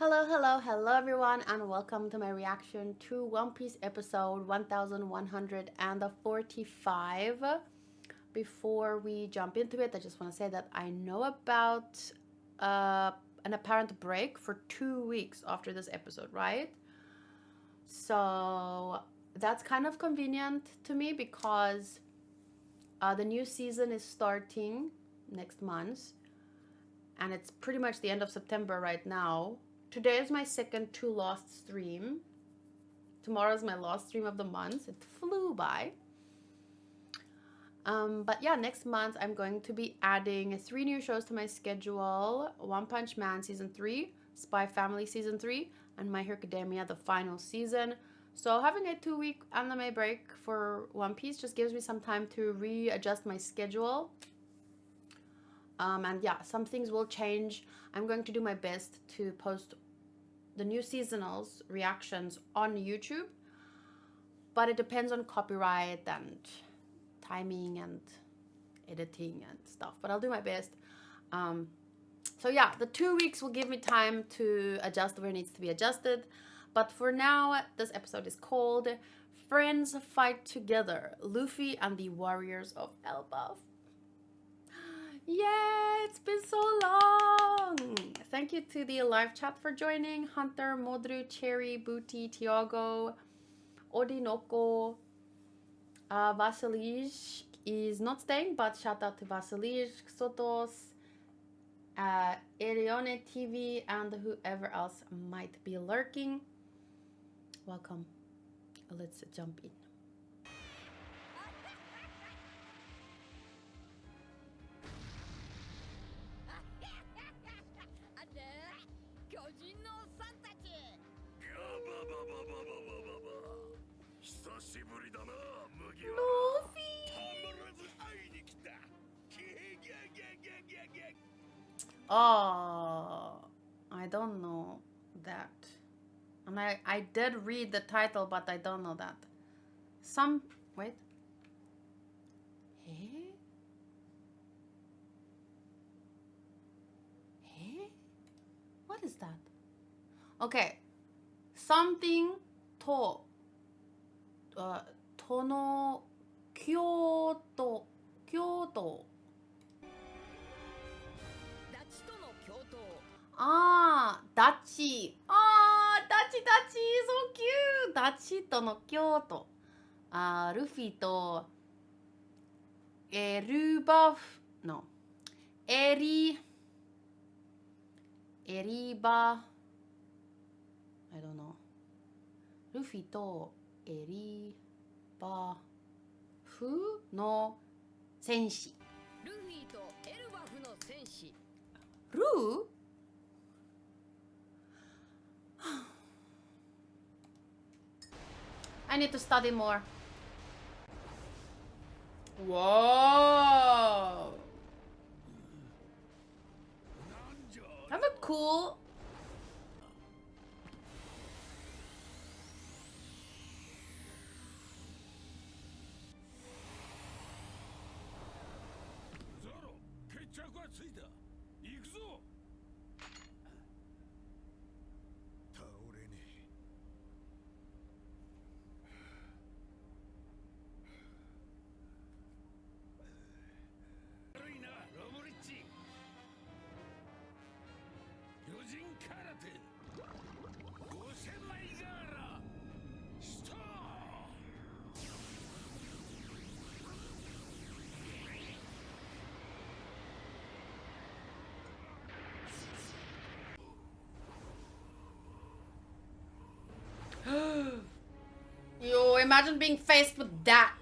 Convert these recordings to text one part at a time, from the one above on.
Hello everyone, and welcome to my reaction to One Piece episode 1145. Before we jump into it, I just want to say that I know about an apparent break for 2 weeks after this episode, right? So that's kind of convenient to me because the new season is starting next month, and it's pretty much the end of September right now. Today is my second to last stream. Tomorrow is my last stream of the month. It flew by. But yeah, next month I'm going to be adding 3 new shows to my schedule. One Punch Man Season 3, Spy Family Season 3, and My Hero Academia, the final season. So having a 2-week anime break for One Piece just gives me some time to readjust my schedule. And yeah, some things will change. I'm going to do my best to post the new seasonals reactions on YouTube, but it depends on copyright and timing and editing and stuff, but I'll do my best. So yeah, the 2 weeks will give me time to adjust where it needs to be adjusted, but for now, this episode is called Friends Fight Together, Luffy and the Warriors of Elbaf. Yeah, it's been so long. Thank you to the live chat for joining. Hunter, Modru, Cherry, Booty, Tiago, Odinoko. Vasilij is not staying, but shout out to Vasilij, Sotos, Erione TV, and whoever else might be lurking. Welcome. Let's jump in. Oh, I don't know that. And I did read the title, but I don't know that. Wait. Hey? Hey? What is that? Okay. Something to, Tono, Kyoto. Dachi. Dachi, so cute. Dachi to no Kyoto. Luffy to Eriba. I don't know. Luffy to Eriba fu no senshi. Luffy to Elbaf no senshi. Ru? I need to study more. Whoa! That look cool. Yo, imagine being faced with that.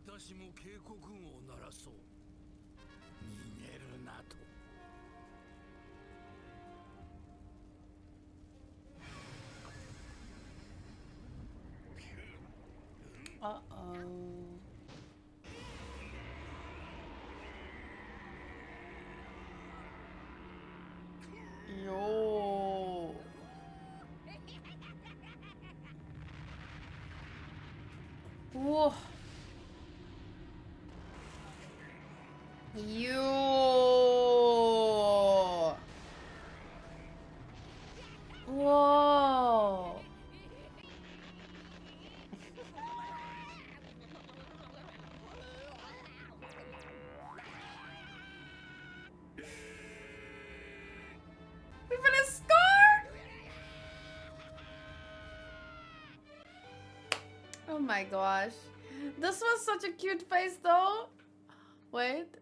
私も警告音を鳴らそう。逃げるなと。Yo. Whoa. Yo. Whoa. Even a scar? Oh my gosh. This was such a cute face though. Wait.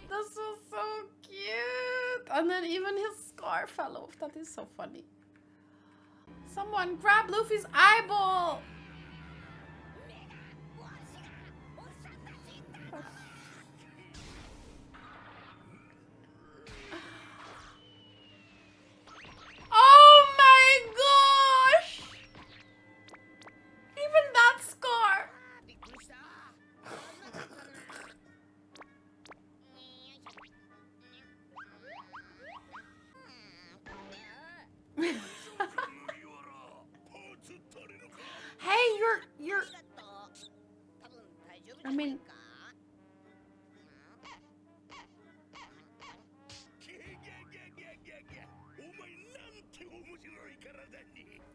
This was so cute. And then even his scar fell off. That is so funny. Someone grab Luffy's eyeball. Oh my gosh! Even that scar. Hey, you're I mean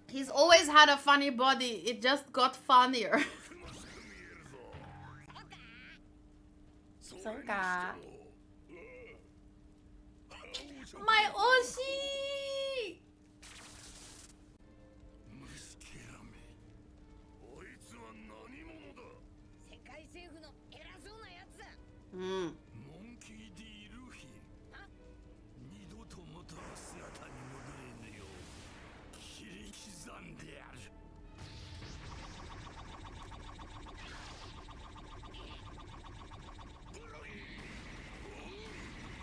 he's always had a funny body. It just got funnier. Soka. My Oshi! Mm.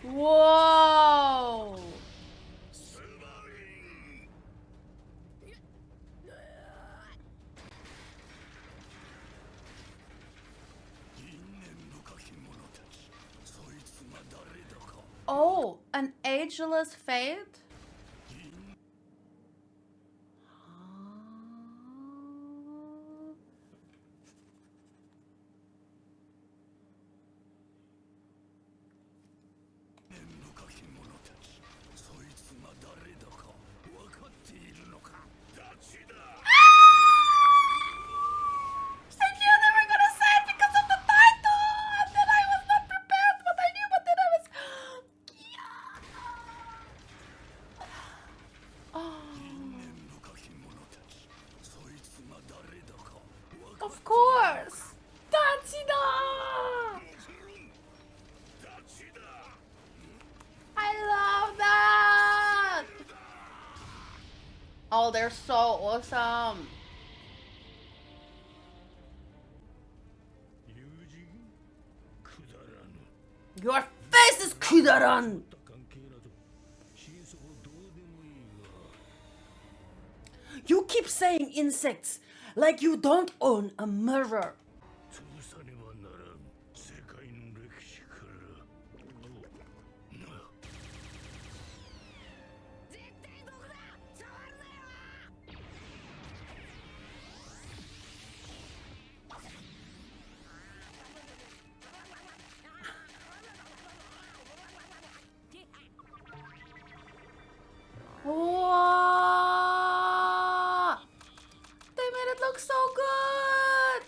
Whoa! Oh, an ageless fate? Of course! Tachida! I love that! Oh, they're so awesome! Your face is Kudaran! You keep saying insects like you don't own a mirror. Wow! They made it look so good!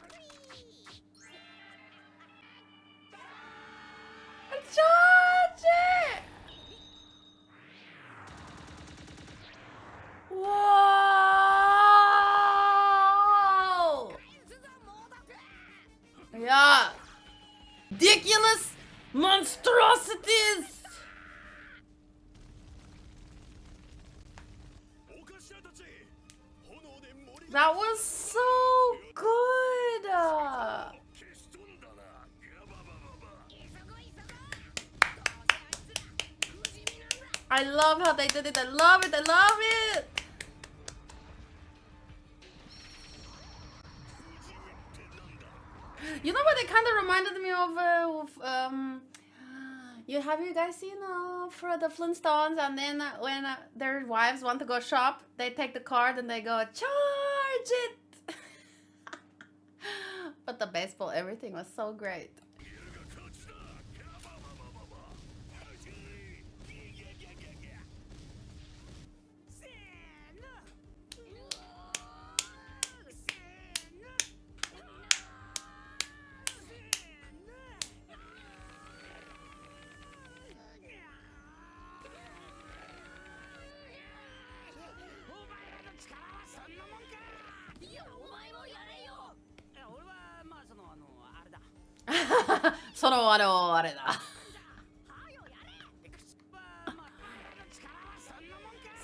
That was so good. I love how they did it. I love it. I love it. You know what? It kind of reminded me of you guys seen for the Flintstones, and then when their wives want to go shop, they take the card and they go charge it. But the baseball, everything was so great.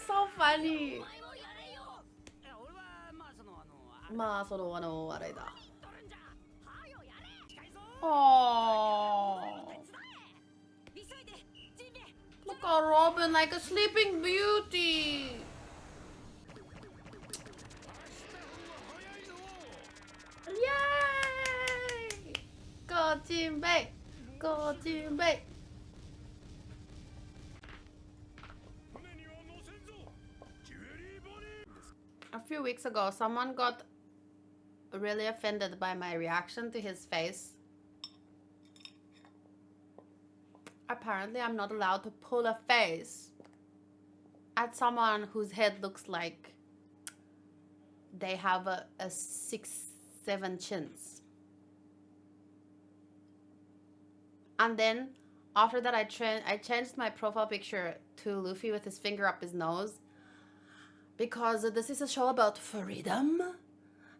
So funny. Oh, look at Robin like a sleeping beauty. Yay! Go Team Bay! Go Team Bay! A few weeks ago, someone got really offended by my reaction to his face. Apparently, I'm not allowed to pull a face at someone whose head looks like they have a 6-7 chins. And then after that, I changed my profile picture to Luffy with his finger up his nose, because this is a show about freedom,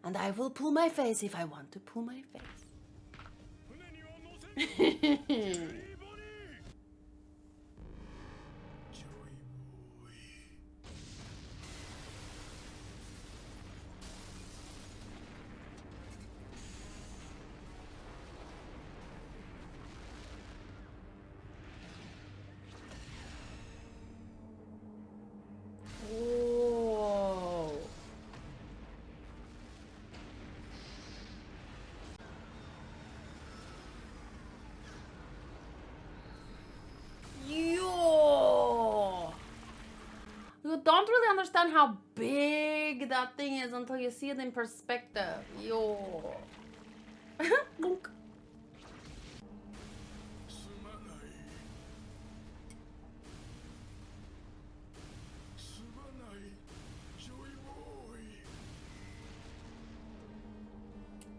and I will pull my face if I want to pull my face. Whoa. Yo. You don't really understand how big that thing is until you see it in perspective. Yo. Boink.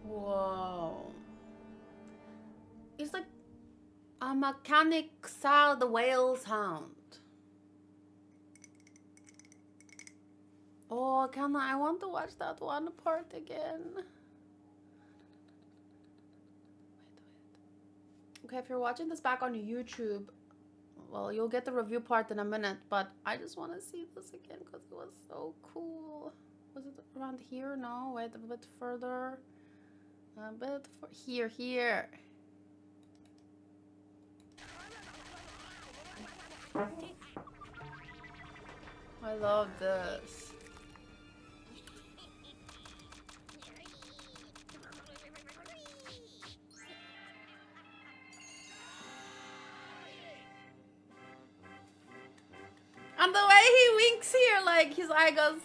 Whoa. It's like a mechanic style, the whale sound. Oh, I want to watch that one part again. Okay, if you're watching this back on YouTube, well, you'll get the review part in a minute, but I just want to see this again because it was so cool. Was it around here? No, wait, a bit further. A bit here. I love this. And the way he winks here, like his eye goes.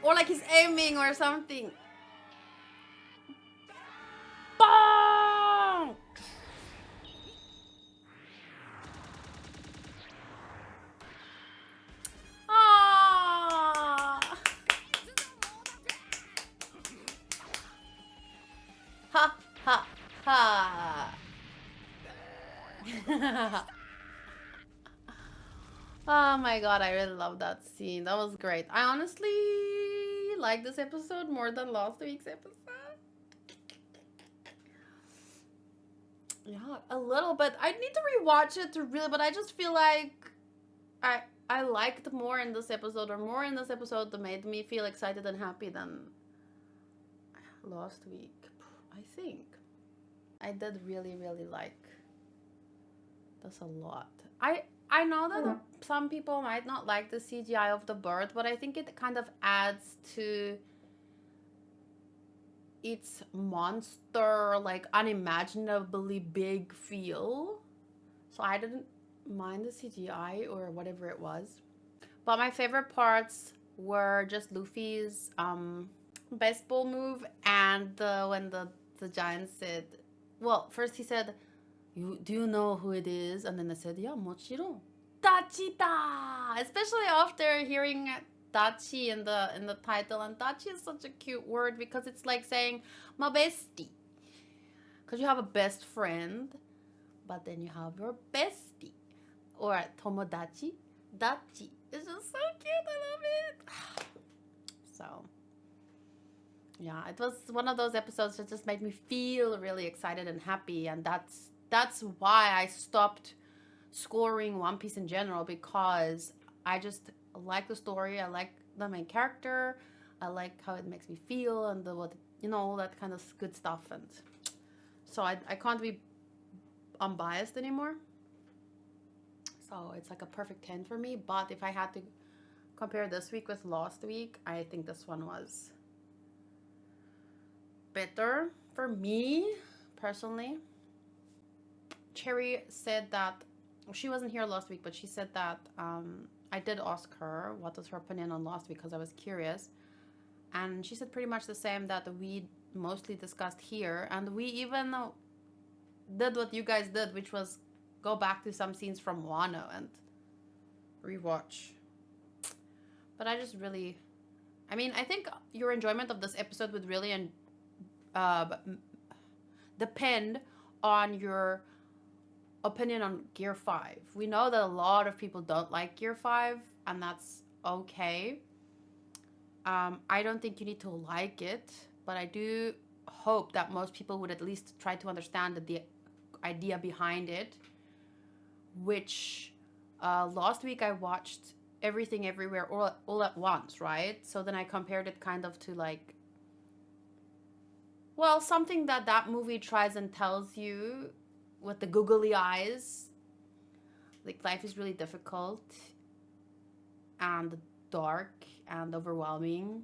Or like he's aiming or something. Bong! Ah! Ha ha ha! Oh my god, I really love that scene. That was great. I honestly like this episode more than last week's episode. Yeah, a little bit. I need to rewatch it to really, but I just feel like I liked more in this episode, or more in this episode that made me feel excited and happy than last week. I think I did really really like this a lot. I know that some people might not like the CGI of the bird, but I think it kind of adds to its monster, like unimaginably big feel. So I didn't mind the CGI or whatever it was. But my favorite parts were just Luffy's baseball move, and when the giant said, well, first he said, do you know who it is? And then I said, yeah, mochiro. Dachita! Especially after hearing Dachi in the title. And Dachi is such a cute word because it's like saying my bestie. Because you have a best friend, but then you have your bestie. Or tomodachi. Dachi. It's just so cute. I love it. So, yeah, it was one of those episodes that just made me feel really excited and happy. And that's why I stopped scoring One Piece in general, because I just like the story. I like the main character. I like how it makes me feel, and all that kind of good stuff. And so I can't be unbiased anymore. So it's like a perfect 10 for me. But if I had to compare this week with last week, I think this one was better for me personally. Cherry said that she wasn't here last week, but she said that I did ask her what was her opinion on last week because I was curious. And she said pretty much the same that we mostly discussed here. And we even did what you guys did, which was go back to some scenes from Wano and rewatch. But I just really, I mean, I think your enjoyment of this episode would really depend on your opinion on Gear 5. We know that a lot of people don't like Gear 5, and that's okay. I don't think you need to like it, but I do hope that most people would at least try to understand the idea behind it, which last week I watched Everything Everywhere all at once, right? So then I compared it kind of to like, well, something that movie tries and tells you with the googly eyes. Like, life is really difficult and dark and overwhelming.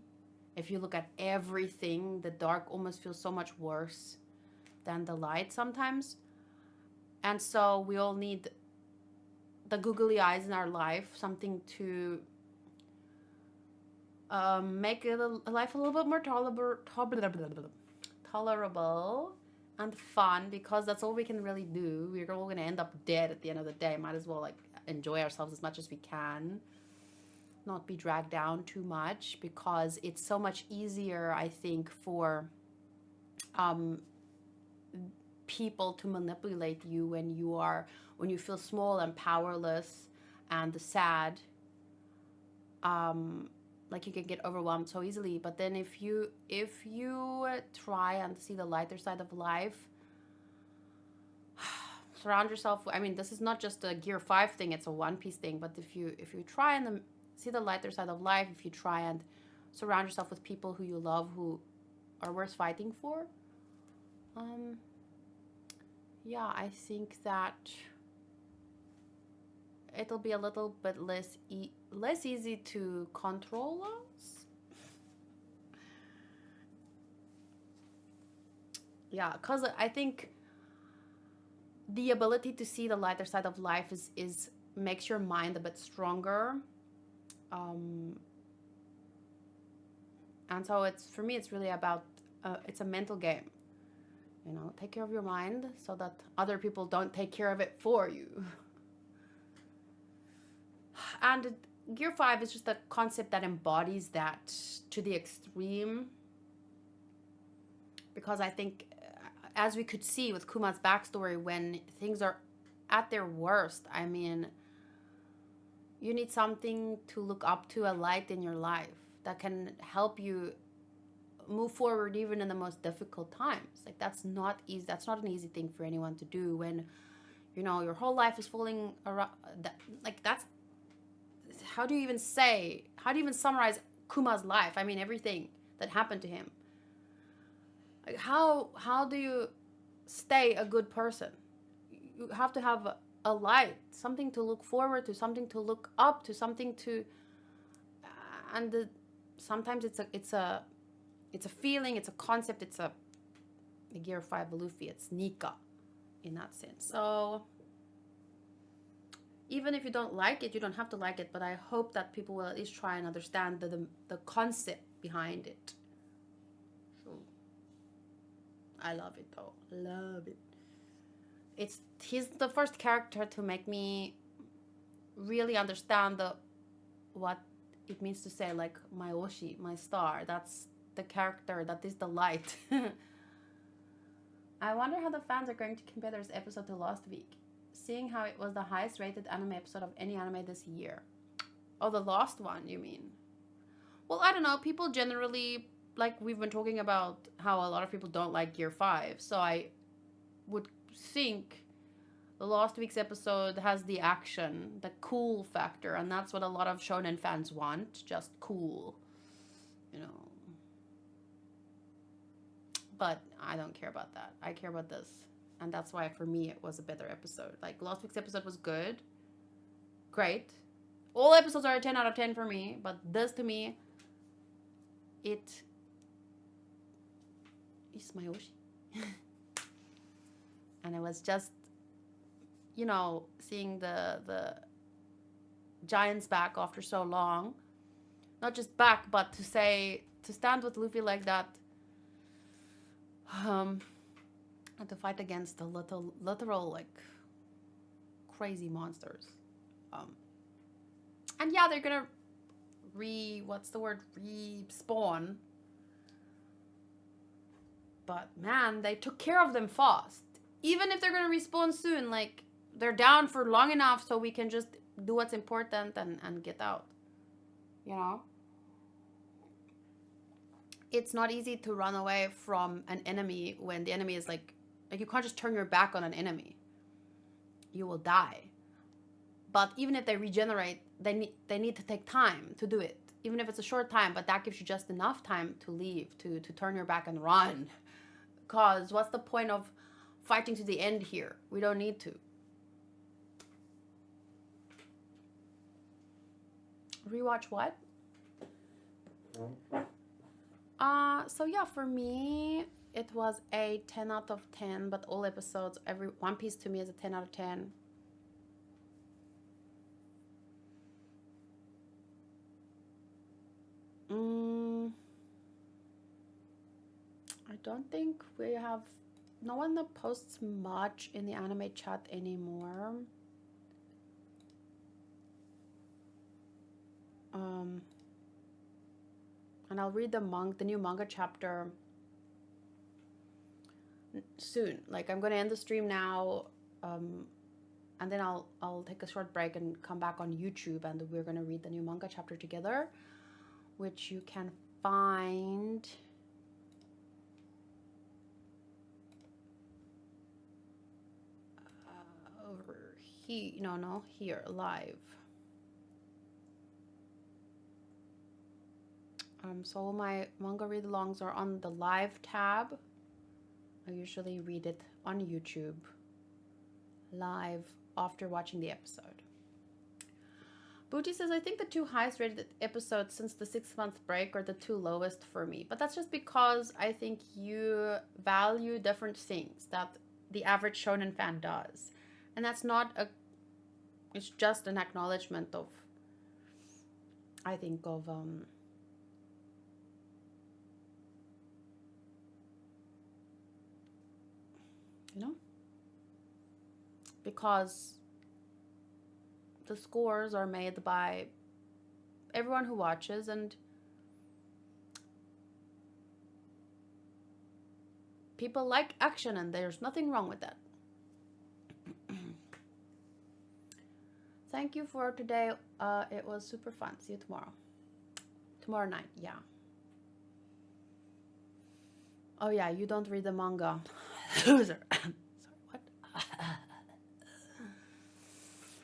If you look at everything, the dark almost feels so much worse than the light sometimes. And so we all need the googly eyes in our life, something to make life a little bit more tolerable and fun, because that's all we can really do. We're all going to end up dead at the end of the day. Might as well like enjoy ourselves as much as we can, not be dragged down too much, because it's so much easier, I think, for people to manipulate you when you feel small and powerless and sad. Like, you can get overwhelmed so easily. But then if you try and see the lighter side of life, surround yourself. I mean, this is not just a Gear 5 thing, it's a One Piece thing. But if you try and see the lighter side of life, if you try and surround yourself with people who you love, who are worth fighting for, yeah, I think that it'll be a little bit less easy to control us. Yeah, because I think the ability to see the lighter side of life is makes your mind a bit stronger. And so for me, it's really about, it's a mental game. Take care of your mind so that other people don't take care of it for you. And Gear 5 is just a concept that embodies that to the extreme. Because I think, as we could see with Kuma's backstory, when things are at their worst, I mean, you need something to look up to, a light in your life that can help you move forward even in the most difficult times. Like, that's not easy. That's not an easy thing for anyone to do when, your whole life is falling around. Like, that's how do you even summarize Kuma's life? I mean, everything that happened to him. Like, how do you stay a good person? You have to have a light, something to look forward to, something to look up to, something to, and sometimes it's a feeling, it's a concept, it's a Gear 5 Luffy, it's Nika in that sense. So even if you don't like it, you don't have to like it, but I hope that people will at least try and understand the concept behind it. So I love it though. Love it. He's the first character to make me really understand what it means to say, like, my oshi, my star. That's the character, that is the light. I wonder how the fans are going to compare this episode to last week, seeing how it was the highest rated anime episode of any anime this year. Oh, the last one, you mean? Well, I don't know. People generally, like, we've been talking about how a lot of people don't like Gear 5, so I would think the last week's episode has the action, the cool factor, and that's what a lot of shonen fans want, just cool, you know. But I don't care about that. I care about this. And that's why, for me, it was a better episode. Like, last week's episode was good. Great. All episodes are a 10 out of 10 for me. But this, to me, it is my oshi. And it was just, you know, seeing the Giants back after so long. Not just back, but to stand with Luffy like that. And to fight against the literal, like, crazy monsters. And yeah, they're gonna respawn. But man, they took care of them fast. Even if they're gonna respawn soon, like, they're down for long enough so we can just do what's important and get out. You know? It's not easy to run away from an enemy when the enemy is like you can't just turn your back on an enemy. You will die. But even if they regenerate, they need to take time to do it. Even if it's a short time, but that gives you just enough time to leave, to turn your back and run. Because what's the point of fighting to the end here? We don't need to. Rewatch what? So yeah, for me, it was a 10 out of 10, but all episodes, every One Piece to me is a 10 out of 10. I don't think we have, no one that posts much in the anime chat anymore. And I'll read the new manga chapter soon. Like, I'm gonna end the stream now, and then I'll take a short break and come back on YouTube, and we're gonna read the new manga chapter together, which you can find over here. No, here, live. So all my manga read-alongs are on the live tab. I usually read it on YouTube live after watching the episode. Booty says, I think the 2 highest rated episodes since the 6-month break are the 2 lowest for me. But that's just because I think you value different things that the average shonen fan does. And that's not it's just an acknowledgement of, I think, of, you know, because the scores are made by everyone who watches, and people like action, and there's nothing wrong with that. Thank you for today. It was super fun. See you tomorrow. Tomorrow night, yeah. Oh yeah, you don't read the manga. Loser. Sorry, what?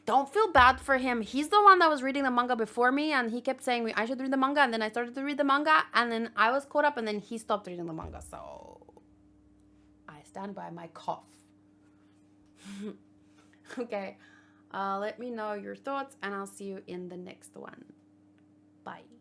don't feel bad for him. He's the one that was reading the manga before me, and he kept saying I should read the manga, and then I started to read the manga, and then I was caught up, and then he stopped reading the manga. So I stand by my cough. Okay, let me know your thoughts, and I'll see you in the next one. Bye.